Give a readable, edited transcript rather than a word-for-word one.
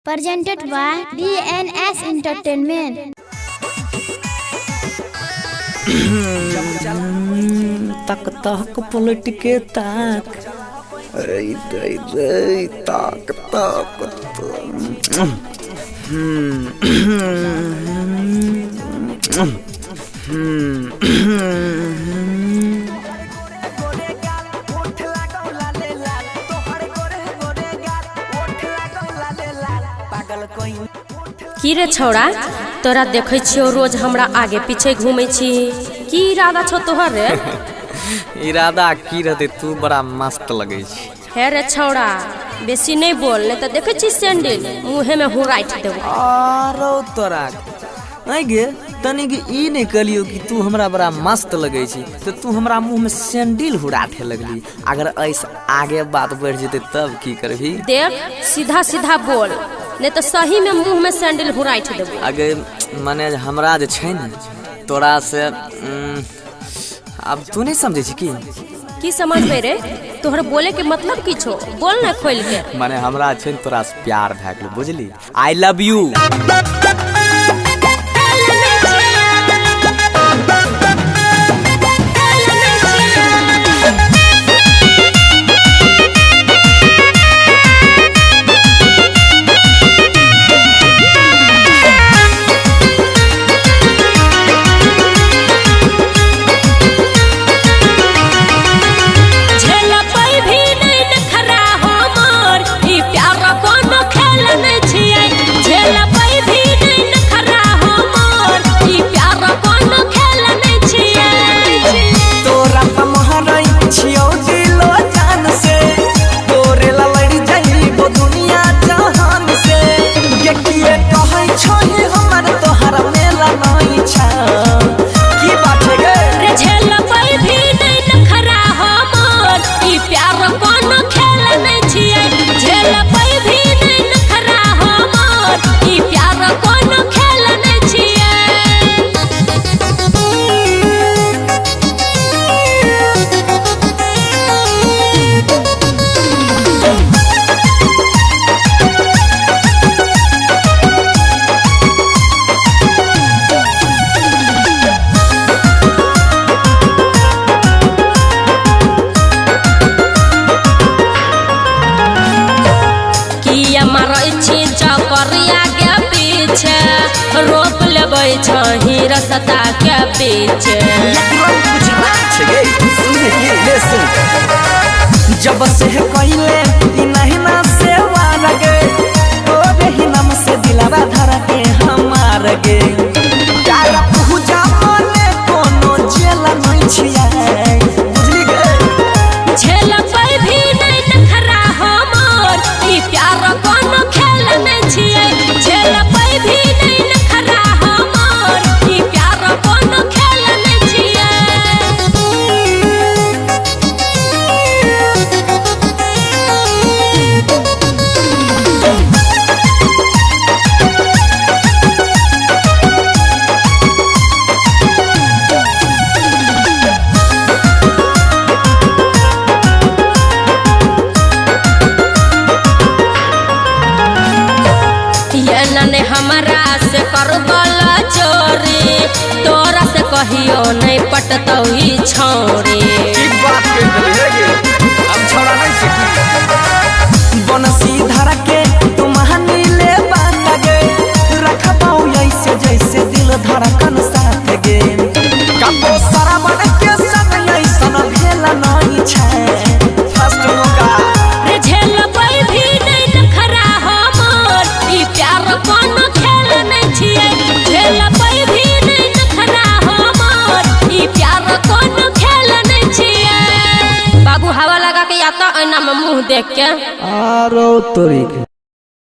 Presented by DNS Entertainment. तक तक पलट के ताक रे रे रे ताक ताक की रे छौड़ा, तोरा देखे छियो रोज हमरा आगे पीछे घूमे छी। की इरादा छो तोहर रे? इरादा की रहते, तू बड़ा मस्त लगे छी। हे रे छौड़ा, बेसी नहीं बोल, नहीं तो देखे छी सैंडल मुँहे में हुराइट देबो। आरो तोरा नहीं गे तनी के ई नहीं कहलियो कि तू हमरा बड़ा मस्त लगे छी, तो तू हमरा मुंह में सैंडल हुराठे लगली। अगर ऐसा आगे बात बढ़ जेते तब की करबी? देख सीधा सीधा बोल, नहीं तो सही में मुंह में सैंडल हुराइट देबो। अगर माने हमरा जे छै न तोरा से अब तू नहीं समझे छी की समझ में रे? तोहर बोले के मतलब की छो? बोल ना खोल के। माने हमरा छै तोरा से प्यार भए गेल, बुझली? I love you. रोप लेबै छही रसता के पीछे। जब से कइले ई नहिना से वार गे, तोरे ही नाम से दिलवा धर के हमार गे। तारा पूजा मने कोनो जेल नहीं छिया, बुझली गे? झेल पे भी नहीं नखरा हमर, ई प्यार कोनो खेल नहीं छियै। झेल पे भी नहीं नखरा हमर, ई प्यार कोनो खेल नहीं छियै। हमरा से करबला चोरी, तोरा से कहियो नहीं पटतौ ई छौरी। की बात कर देले गे, हम छोड़ा नहीं सकी। बनसी धर के तुम हनी ले बात गे, रखबौ ऐसे जैसे दिल धड़कन साथ गे। कबो सारा बन के संग ऐसन भेल नहीं छै। फर्स्ट मौका रे झेल पे भी नहीं नखरा हमर, ई प्यार कोनो खेल नहीं छियै। झेल पे भी नहीं नखरा हमर, ई प्यार कोनो खेल नहीं छियै। बाबू हवा लगा के या तो ऐना में मुंह देख के आरो तोरी